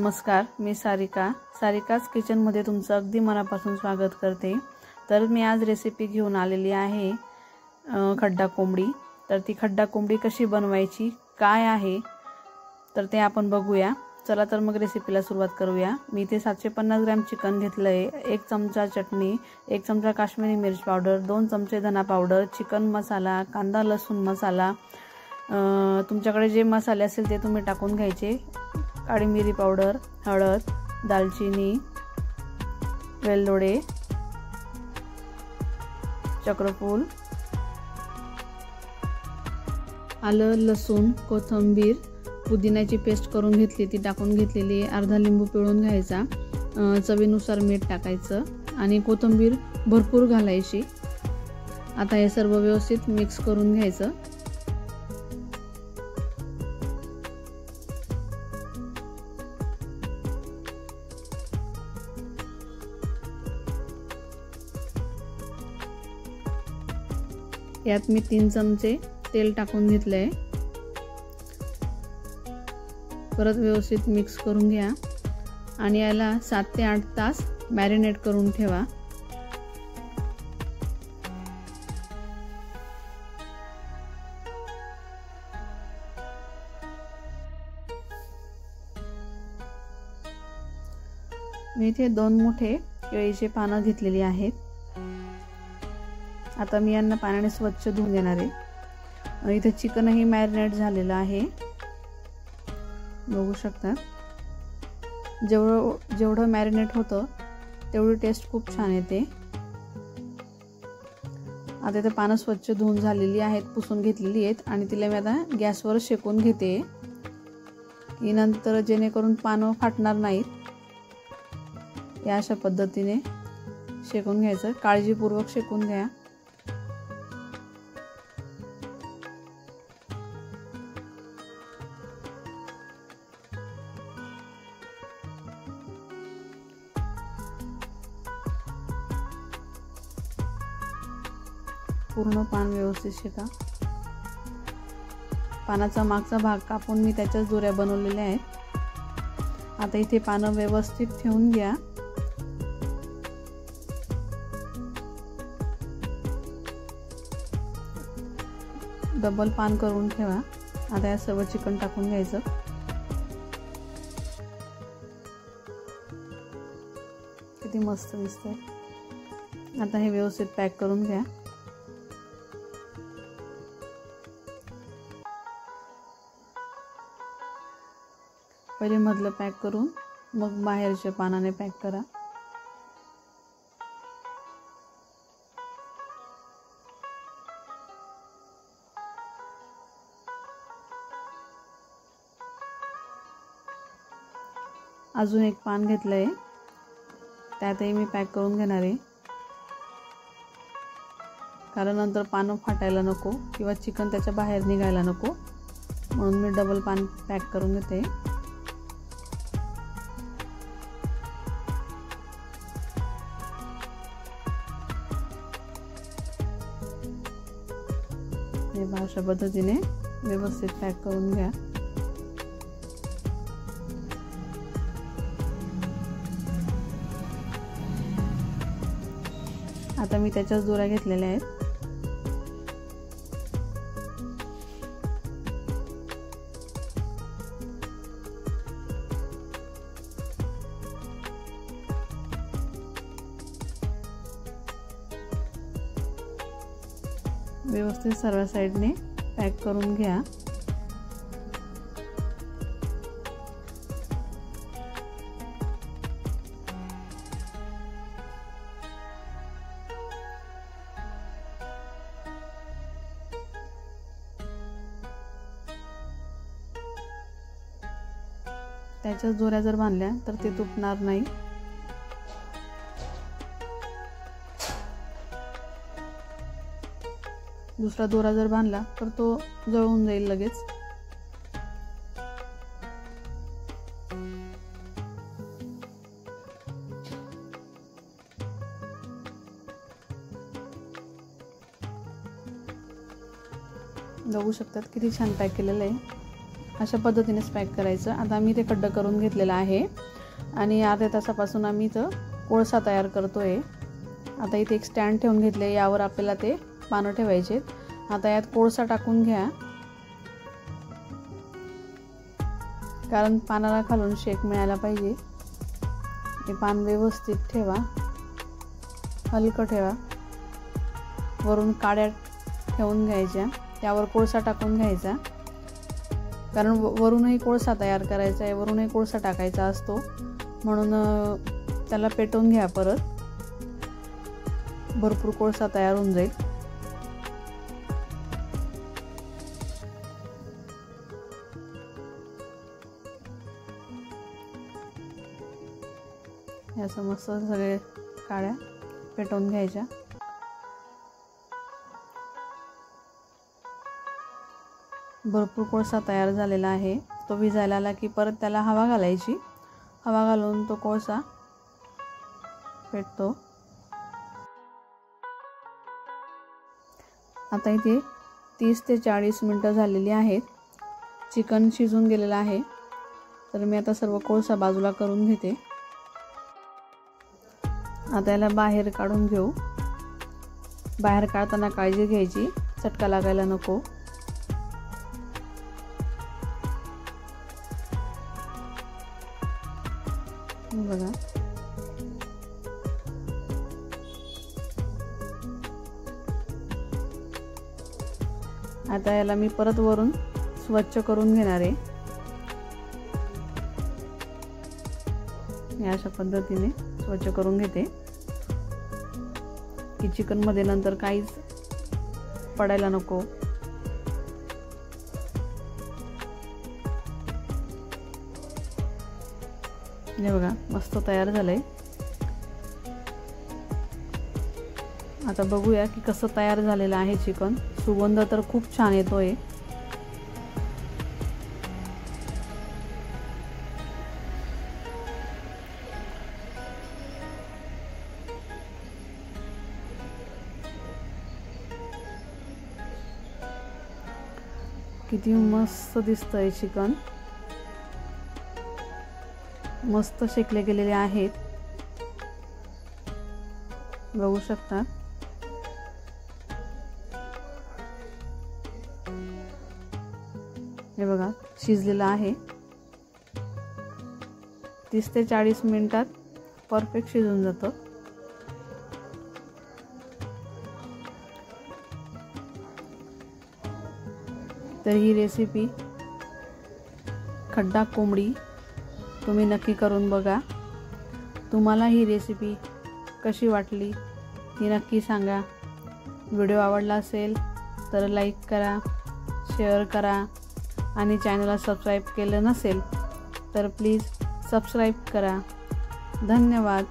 नमस्कार, मी सारिकाच किचनमध्ये तुमचं अगदी मनापासून स्वागत करते। तर मी आज रेसिपी घेऊन आलेली आहे खड्डा कोंबडी। तर ती खड्डा कोंबडी कशी बनवायची, काय आहे तर ते आपण बघूया। चला तर मग रेसिपीला सुरुवात करूया। मी इथे 750 ग्रॅम चिकन घेतलं आहे, 1 चमचा चटणी, 1 चमचा काश्मीरी मिर्च पावडर, 2 चमचे धना पावडर, चिकन मसाला, कांदा लसूण मसाला, तुमच्याकडे जे मसाले असेल ते तुम्ही टाकून घ्यायचे। काळी मिरी पावडर, हळद, दालचिनी, वेलदोडे, चक्रफूल, आलं लसूण कोथिंबीर, पुदिन्याची पेस्ट करून घेतली ती टाकून घेतलेली आहे। अर्धा लिंबू पिळून घ्यायचा, चवीनुसार मीठ टाकायचं आणि कोथिंबीर भरपूर घालायची। आता हे सर्व व्यवस्थित मिक्स करून घ्यायचं। यात मी 3 चमचे तेल टाकून घेतलंय। परत व्यवस्थित मिक्स करून घ्या आणि याला 7 ते 8 तास मॅरिनेट करून ठेवा। मी इथे 2 मोठे केळीचे पानं घेतलेली आहेत। आता मी यांना पाण्याने स्वच्छ धुवून घेणार आहे। इथे चिकनही मॅरिनेट झालेलं आहे, बघू शकता। जेवढं मॅरिनेट होतं तेवढी टेस्ट खूप छान येते। आता इथे पानं स्वच्छ धुवून झालेली आहेत, पुसून घेतलेली आहेत आणि तिला मी आता गॅसवर शेकून घेते की नंतर जेणेकरून पानं फाटणार नाहीत। या अशा पद्धतीने शेकून घ्यायचं, काळजीपूर्वक शेकून घ्या। पूर्ण पान व्यवस्थित शेका। पानाचा मागचा भाग कापून मी त्याच्याच दोऱ्या बनवलेल्या आहेत। आता इथे पानं व्यवस्थित ठेवून घ्या। डबल पान करून ठेवा। आता या सर्व चिकन टाकून घ्यायचं। किती मस्त दिसतंय। आता हे व्यवस्थित पॅक करून घ्या। पहिले मधलं पॅक करून मग बाहेरच्या पानाने पॅक करा। अजून एक पान घेतलंय, त्यातही मी पॅक करून घेणार आहे, कारण नंतर पानं फाटायला नको किंवा चिकन त्याच्या बाहेर निघायला नको, म्हणून मी डबल पान पॅक करून घेते। हे अशा पद्धतीने व्यवस्थित पॅक करून घ्या। आता मी त्याच्याच दोऱ्या घेतलेल्या आहेत। व्यवस्थित सर्व साइडने पॅक करून घ्या। त्याच्याच दोऱ्या जर बांधल्या तर ते तुटणार नाही। दुसरा दोरा जर बांधला तर तो जळून जाईल लगेच। बघू शकतात किती छान पॅक केलेलं आहे। अशा पद्धतीनेच पॅक करायचं। आता मी ते खड्डा करून घेतलेला आहे आणि अर्ध्या तासापासून आम्ही इथं कोळसा तयार करतोय। आता इथे एक स्टँड ठेवून घेतले, यावर आपल्याला ते पानं ठेवायचे। आता यात कोळसा टाकून घ्या, कारण पानाला खालून शेक मिळायला पाहिजे। हे पान व्यवस्थित ठेवा, हलकं ठेवा, वरून काड्या ठेवून घ्यायच्या, त्यावर कोळसा टाकून घ्यायचा, कारण वरूनही कोळसा तयार करायचा आहे, वरूनही कोळसा टाकायचा असतो, म्हणून त्याला पेटवून घ्या। परत भरपूर कोळसा तयार होऊन जाईल। याचं मस्त सगळे काड्या पेटवून घ्यायच्या। भरपूर कोळसा तयार झालेला आहे। तो विजायला आला की परत त्याला हवा घालायची, हवा घालून तो कोळसा पेटतो। आता इथे 30 ते 40 मिनिटं झालेली आहेत। चिकन शिजून गेलेलं आहे, तर मी आता सर्व कोळसा बाजूला करून घेते। आता याला बाहेर काढून घेऊ। बाहेर काढताना काळजी घ्यायची, चटका लागायला नको। बघा, आता याला मी परत वरून स्वच्छ करून घेणार आहे। या अशा पद्धतीने स्वच्छ करून घेते की चिकन मध्ये नंतर काहीच पडायला नको। हे बघा, मस्त तयार झालंय। आता बघूया की कसं तयार झालेलं आहे चिकन। सुगंध तर खूप छान येतोय। किती मस्त दिसतंय चिकन, मस्त शेकले गेलेले आहेत, बघू शकता। हे बघा, शिजलेलं आहे। 30 ते 40 मिनिटात परफेक्ट शिजून जातं। तर ही रेसिपी खड्डा कोंबडी तुम्ही नक्की करून बघा। तुम्हाला ही रेसिपी कशी वाटली ती नक्की सांगा। व्हिडिओ आवडला असेल तर लाईक करा, शेअर करा आणि चॅनलला सबस्क्राईब केलं नसेल तर प्लीज सबस्क्राईब करा। धन्यवाद।